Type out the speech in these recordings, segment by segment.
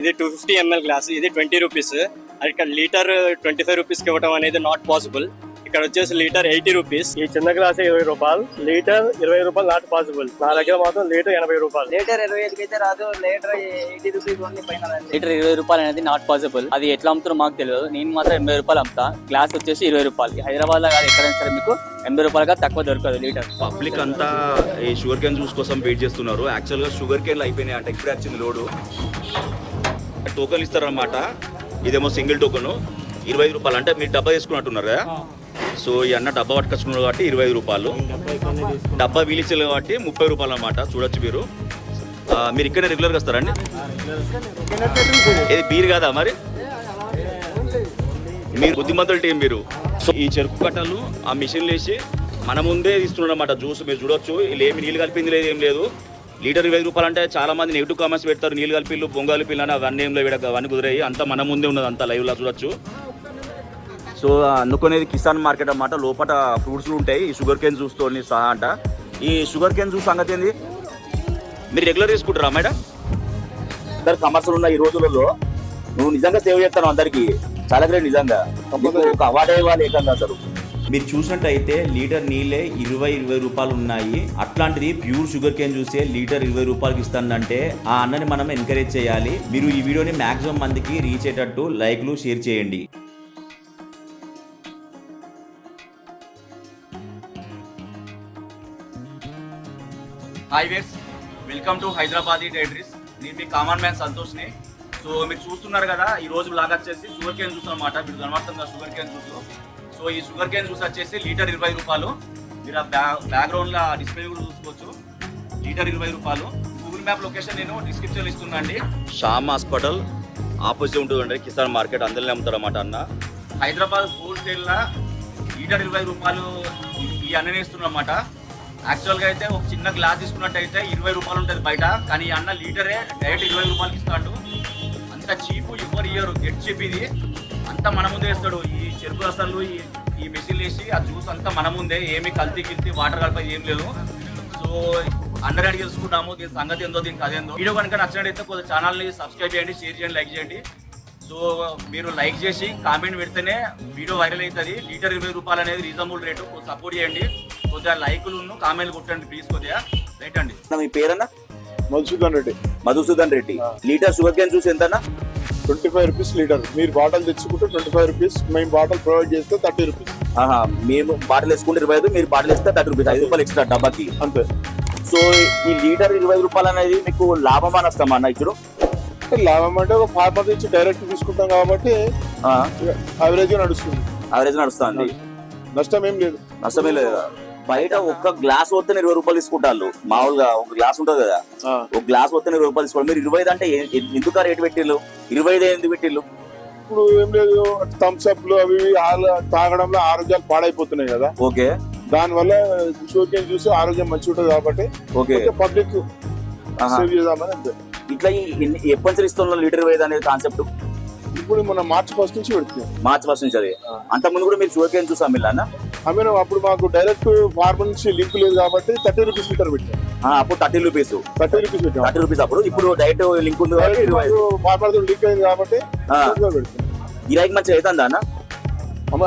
ఇది 250 ml glass, ఇది 20 rupees. ఇక్కడ లీటర్ 25 రూపీస్కి ఇవ్వడం అనేది నాట్ పాసిబుల్. ఇక్కడ వచ్చేసి లీటర్ 80 రూపీస్. ఈ చిన్న గ్లాస్ 20 రూపాయలు, లీటర్ 20 రూపాయలు నాట్ పాసిబుల్. నా దగ్గర మాత్రం లీటర్ 80 రూపాయలు. లీటర్ 25 అయితే రాదు, లీటర్ 80 రూపీస్ ఓన్లీ పైన. లీటర్ 20 రూపాయలు అనేది నాట్ పాసిబుల్. అది ఎట్లా అమ్ముతారో మాకు తెలియదు. నేను మాత్రం 80 రూపాయలు అమ్ముతా. గ్లాస్ వచ్చేసి 20 రూపాయలు. హైదరాబాద్ లో కాదు ఎక్కడైనా సరే మీకు 80 రూపాయలుగా తక్కువ దొరకదు లీటర్. పబ్లిక్ అంతా ఈ షుగర్ కేన్ జ్యూస్ కోసం వెయిట్ చేస్తున్నారు. యాక్చువల్ గా షుగర్ కేన్లు అయిపోయినాయి అంటే ఇప్పుడే వచ్చింది లోడు. టోకన్లు ఇస్తారనమాట. ఇదేమో సింగిల్ టోకన్ 25 రూపాయలు. అంటే మీరు డబ్బా తీసుకున్నట్టున్నారు కదా. సో ఈ అన్న డబ్బా పట్టుకొచ్చుకున్నారు కాబట్టి 25 రూపాయలు. డబ్బా వీలిచ్చారు కాబట్టి 30 రూపాయలు అనమాట. చూడొచ్చు మీరు. మీరు ఇక్కడే రెగ్యులర్గా వస్తారండి. ఇది బీర్ కాదా మరి? మీరు బుద్ధిమంతుల టీం మీరు. సో ఈ చెరుకు కట్టలు ఆ మిషన్లు వేసి మన ముందే ఇస్తున్నారు అన్నమాట జ్యూస్. మీరు చూడొచ్చు. వీళ్ళు ఏమి నీళ్ళు కలిపింది లేదు, ఏం లేదు. లీటర్ 20 రూపాయలు అంటే చాలా మంది నెగిటివ్ కామెంట్స్ పెడతారు. నీళ్ళు కలిపిల్లు, బొంగ కలిపిల్లు అని అవన్నీ ఏం లేవు. అవన్నీ కుదిరాయి. అంతా మన ముందే ఉన్నది, అంతా లైవ్లో చూడొచ్చు. సో అనుకునేది కిసాన్ మార్కెట్ అన్నమాట. లోపల ఫ్రూట్స్లు ఉంటాయి ఈ షుగర్ కేన్ జ్యూస్తో సహా అంట. ఈ షుగర్ కేన్ జ్యూస్ సంగతి ఏంది? మీరు రెగ్యులర్ తీసుకుంటారా మేడం? అందరు సమస్యలు ఉన్న ఈ రోజులలో నువ్వు నిజంగా సేవ్ చేస్తాను అందరికి. చాలా గ్రేట్ నిజంగా. ఒక అవార్డు ఇవ్వాలి ఏకంగా అసలు. మీరు చూసినట్టయితే లీటర్ నీళ్ళే 20 రూపాయలు ఉన్నాయి. అట్లాంటిది ప్యూర్ షుగర్ కేన్ జ్యూసే లీటర్ 20 రూపాయలకి ఇస్తానంటే ఆ అన్నని మనం ఎంకరేజ్ చేయాలి. మీరు ఈ వీడియోని మాక్సిమం మందికి రీచ్ అయ్యేటట్టు లైక్లు షేర్ చేయండి. Hi ways, welcome to Hyderabadi diaries. నేను మీ కామన్ మ్యాన్ సంతోష్ని. సో మీరు చూస్తున్నారు కదా, ఈ రోజు లాగా వచ్చేసి షుగర్ కేన్ జ్యూస్ అనమాట. మీరు కనబడుతుంది షుగర్ కేన్ జ్యూస్. సో ఈ షుగర్ కేన్ జ్యూస్ వచ్చేసి లీటర్ 20 రూపాయలు. మీరు ఆ బ్యాక్గ్రౌండ్లో డిస్ప్లే కూడా చూసుకోవచ్చు. లీటర్ 20 రూపాయలు. గూగుల్ మ్యాప్ లొకేషన్ నేను డిస్క్రిప్షన్లో ఇస్తున్నా అండి. శ్యామ్ హాస్పిటల్ ఆపోజిట్ ఉంటుందండి కిసాన్ మార్కెట్. అందులోనే అమ్ముతారు అన్నమాట అన్న. హైదరాబాద్ హోల్సేల్లో లీటర్ 20 రూపాయలు ఈ అన్ననే ఇస్తున్నమాట. యాక్చువల్గా అయితే ఒక చిన్న గ్లాస్ తీసుకున్నట్టయితే 20 రూపాయలు ఉంటుంది బయట. కానీ ఈ అన్న లీటరే డైరెక్ట్ 20 రూపాయలకి ఇస్తాడు. అంత చీపు ఎవరు ఇయ్యరు. గెట్ చీప్ ఇది. అంతా మన ముందే వేస్తాడు. ఈ చెరుకు రసాలు ఈ మెషిన్లు వేసి ఆ జ్యూస్ అంతా మన ముందే. ఏమి కల్తీ వాటర్ కలిపి ఏం లేదు. సో అందరూ అడిగి తెలుసుకుంటాము దీని సంగతి ఏందో, దీనికి అదేందో. వీడియో కనుక నచ్చినట్టయితే కొంచెం ఛానల్ని సబ్స్క్రైబ్ చేయండి, షేర్ చేయండి, లైక్ చేయండి. సో మీరు లైక్ చేసి కామెంట్ పెడితేనే వీడియో వైరల్ అవుతుంది. లీటర్ 20 రూపాయలు అనేది రీజనబుల్ రేటు. సపోర్ట్ చేయండి. కొద్దిగా లైకులు కామెంట్లు కొట్టండి ప్లీజ్. కొద్దిగా రైట్ అండి. మీ పేరన్నా? Madhusudan Reddy. Litre sugarcane juice ఎంతన్నా? 25 రూపీస్ లీటర్. మీరు బాటిల్ తెచ్చుకుంటే 25 రూపీస్. మేము బాటిల్ ప్రొవైడ్ చేస్తే 30 రూపీస్. మేము బాటిల్ వేసుకుంటే 25, మీరు బాటిల్ వేస్తే 30 రూపీస్. 5 రూపాయలు ఎక్స్ట్రా డబ్బాకి అంతే. సో ఈ లీటర్ 20 రూపాయలు అనేది మీకు లాభమా నష్టమా అన్న ఇప్పుడు? లాభం అంటే ఒక ఫార్మర్ నుంచి డైరెక్ట్ తీసుకుంటాం కాబట్టి యావరేజ్ నడుస్తుంది. నష్టం ఏం లేదు. నష్టమే లేదు. బయట ఒక్క గ్లాస్ వస్తే 20 రూపాయలు తీసుకుంటారు. మామూలుగా ఒక గ్లాస్ ఉంటుంది కదా, ఒక గ్లాస్ వస్తే 20 రూపాయలు తీసుకోవాలి. మీరు 25 అంటే ఎందుకు రేటు పెట్టిళ్ళు? 25 ఎందుకు పెట్టిళ్ళు? ఇప్పుడు ఏం లేదు, థమ్స్ అప్లు అవి తాగడంలో ఆరోగ్యాలు పాడైపోతున్నాయి కదా. ఓకే. దానివల్ల షుగర్ కేన్ చూసి ఆరోగ్యం మంచిగా ఉంటుంది కాబట్టి ఓకే పబ్లిక్ సేవ్ చేద్దామని అంతే. ఇట్లా ఎప్పటి నుంచి ఇస్తున్నారు లీటర్ 25 అనేది కాన్సెప్ట్? ఇప్పుడు మన మార్చ్ 1 నుంచి పెడుతున్నాం. మార్చ్ 1 నుంచి. అది అంత ముందు కూడా మీరు షుగర్ కేన్ చూసి అమ్మిల్లా? అప్పుడు మాకు డైరెక్ట్ ఫార్మర్ నుంచి లింక్ లేదు కాబట్టి 30 రూపీస్ లీటర్ పెట్టాం. అప్పుడు 30 రూపీస్ పెట్టాం. 30 రూపీస్ అప్పుడు. ఇప్పుడు డైరెక్ట్ లింక్ ఉంది కాబట్టి ఫార్మర్ తో లింక్ అయింది కాబట్టి పెడతాం. గిరాకీ మంచిగా అవుతుందా అన్న?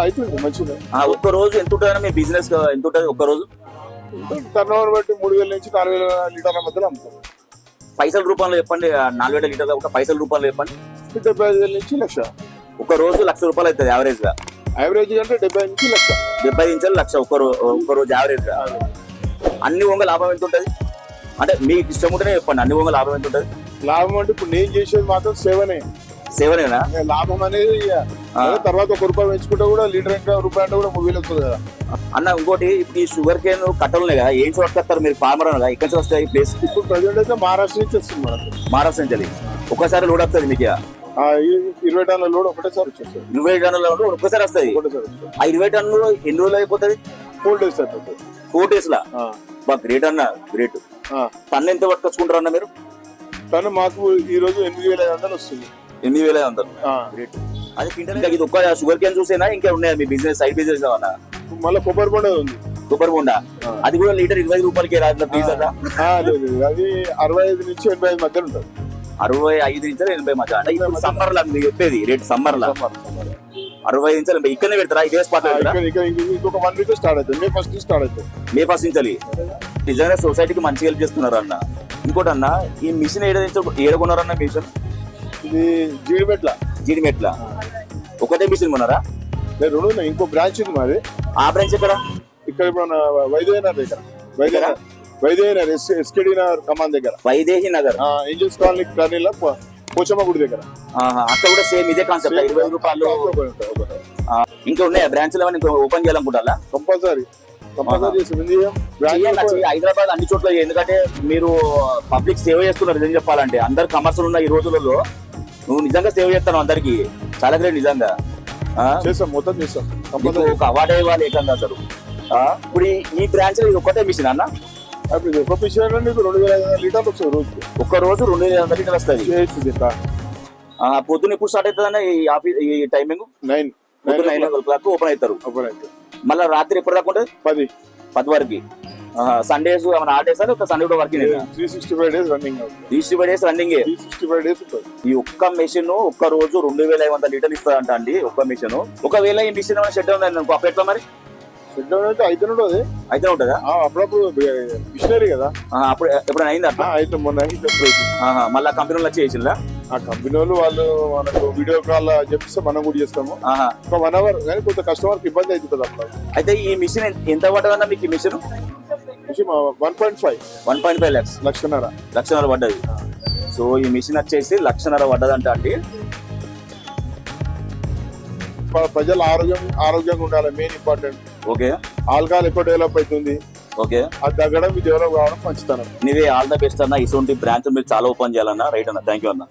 అవుతుంది మంచిగా. ఒక్క రోజు ఎంత ఉంటుంది మీ బిజినెస్? ఎంత ఉంటుంది ఒక్క రోజు? టర్న్ ఓవర్ బట్టి 3000 నుంచి 4000 లీటర్ల మధ్యలో అమ్ముతాం. పైసల రూపంలో చెప్పండి. 4000 లీటర్ల ఒక పైసల రూపంలో చెప్పండి. 75,000 నుంచి 1,00,000. ఒక రోజు 1,00,000 రూపాయలు అవుతుంది యావరేజ్ గా. యావరేజ్ అంటే 70 నుంచి 1,00,000. 70 నుంచి 1,00,000 ఒక్క రోజు యావరేజ్ గా. అన్ని వంగ లాభం ఎంత ఉంటుంది? అంటే మీకు ఇష్టం ఉంటేనే చెప్పండి. అన్ని వంగ లాభం ఎంత ఉంటుంది? లాభం అంటే ఇప్పుడు నేను చేసేది మాత్రం సేవనేనా. లాభం అనేది తర్వాత 1 రూపాయి పెంచుకుంటే కూడా లీటర్ ఇంకా రూపాయి అంటే కూడా 3,000 వస్తుంది కదా అన్న. ఇంకోటి ఇప్పుడు ఈ షుగర్ కేన్ కట్టలున్నాయి కదా, ఏం చూడతారు మీరు? ఫార్మర్ కదా, ఎక్కడ నుంచి వస్తాయి ప్లేస్? ఇప్పుడు ప్రజెంట్ అయితే మహారాష్ట్ర నుంచి వస్తుంది మనకు. మహారాష్ట్ర నుంచి ఒక్కసారి లోడ్ వస్తుంది మీకు? 20 టన్నుల లోడ్ ఒకటేసారి వచ్చేస్తుంది. 20 టన్నుల లోడ్ ఒక్కసారి వస్తుంది. ఆ 20 టన్నులు ఎన్ని రోజులు అయిపోతుంది? 4 days అయిపోతుంది. 4 days లా? గ్రేట్ అన్న, గ్రేట్. టన్ను ఎంత పట్టుకొచ్చుకుంటారు అన్న మీరు? టన్ను మాకు ఈ రోజు 8,500 వస్తుంది. 8,500. గ్రేట్. అది ఇంకా ఇది ఒక్క షుగర్ కేన్ చూసేనా ఇంకా ఉన్నాయా మీ బిజినెస్? సైడ్ బిజినెస్ ఏమన్నా? మళ్ళీ కొబ్బరి బొండ ఉంది. కొబ్బరి బొండ అది కూడా లీటర్ 20 రూపాయలకి రాదు ప్లీజ్ అదా? అది 65 నుంచి 85 మధ్య ఉంటుంది. 65 నుంచి 80 మధ్య అంటే ఇప్పుడు సమ్మర్ లా మీరు చెప్పేది రేట్ సమ్మర్ లా 65 నుంచి 80 ఇక్కడనే పెడతారా ఇదే స్పాట్ ఇంకొక 1 వీక్ స్టార్ట్ అవుతుంది మే ఫస్ట్ స్టార్ట్ అవుతుంది మే ఫస్ట్ నుంచి నిజంగా సొసైటీకి మంచిగా హెల్ప్ చేస్తున్నారు అన్న. ఇంకోటి అన్న ఈ మిషన్ ఏడుకున్నారన్న మిషన్ ఇది జీడిమెట్ల ఒకటే మిషన్ కొన్నారా? నేను 2 ఉన్నాయి, ఇంకో బ్రాంచ్ ఉంది మాది. ఆ బ్రాంచ్ ఎక్కడ? ఇక్కడ ఇప్పుడు మన వైదేహీనగర్ దగ్గర వైదేహీనగర్ ఎస్కేడి నగర్ కమాన్ దగ్గర వైదేహి నగర్ ఏంజల్స్ కాలనీ టర్నీలో పోచమ్మ గుడి దగ్గర. అక్కడ కూడా సేమ్ ఇదే కాన్సెప్ట్ 20 రూపాయలు. ఇంకా ఉన్నాయా బ్రాంచ్ లో ఇంకా ఓపెన్ చేయాలనుకుంటారా? కంపల్సరీ హైదరాబాద్ అన్ని చోట్ల ఎందుకంటే మీరు పబ్లిక్ సేవ చేస్తున్నారు నిజం చెప్పాలంటే. అందరు కమర్షియల్ ఉన్న ఈ రోజులలో నువ్వు నిజంగా సేవ చేస్తాను అందరికి, చాలా గ్రేట్ నిజంగా. చేస్తాం మొత్తం చేస్తాం. ఒక అవార్డు ఇవ్వాలి ఏకంగా అసలు. ఇప్పుడు ఈ బ్రాంచ్ లో ఇది ఒకటే మిషన్ అన్న? ఒక మిషన్ నీకు 2500 లీటర్లు వస్తుంది రోజుకి. ఒక్క రోజు 2500 లీటర్లు వస్తుంది. పొద్దున్న ఎప్పుడు స్టార్ట్ అవుతుంది అన్న ఈ ఆఫీస్ ఈ టైమింగ్? 9 ఓపెన్ అవుతారు. మళ్ళీ రాత్రి ఎప్పుడు దాకా ఉంటుంది? 10 వరకు. సండేస్ ఏమైనా ఆర్డేస్ అని ఒక సండే కూడా working 365 days running. 365 days running. 365 days ఉంటుంది. ఈ ఒక్క మెషిన్ ఒక్క రోజు 2500 లీటర్లు ఇస్తుందంట అండి ఒక్క మిషన్. ఒకవేళ ఈ మిషన్ ఏమైనా షెడ్ ఉంది అనుకో అప్పట్లో మరి అయితే ఉంటుందా? అప్పుడప్పుడు మిషనరీ కదా. అప్పుడు ఎప్పుడైనా అయిందా? అయితే మొన్న మళ్ళీ కంపెనీలో వచ్చి చేసిందా? ఆ కంపెనీ వాళ్ళు మనకు వీడియో కాల్ చెప్పిస్తే మనం కూడా చేస్తాము. ఒక 1 అవర్ కానీ కొంత కస్టమర్ కి ఇబ్బంది అవుతుంది అట్లా. అయితే ఈ మిషన్ ఎంత పడ్డదన్నా మీకు? ఈ మిషన్ 1.5 lakhs లక్షన్నర పడ్డది. సో ఈ మిషన్ వచ్చేసి 1,00,000 పడ్డదంట అండి. ప్రజల ఆరోగ్యంగా ఉండాలి మెయిన్ ఇంపార్టెంట్. ఓకే. ఆల్కహాల్ ఎక్కువ డెవలప్ అవుతుంది. ఓకే. అది తగ్గడం డెవలప్ కావడం మంచితనం. నీవే ఆల్ ద బెస్ట్ అన్న. ఇటువంటి బ్రాంచ్ మీరు చాలా ఓపెన్ చేయాలన్నా. రైట్ అన్న, థ్యాంక్ యూ అన్న.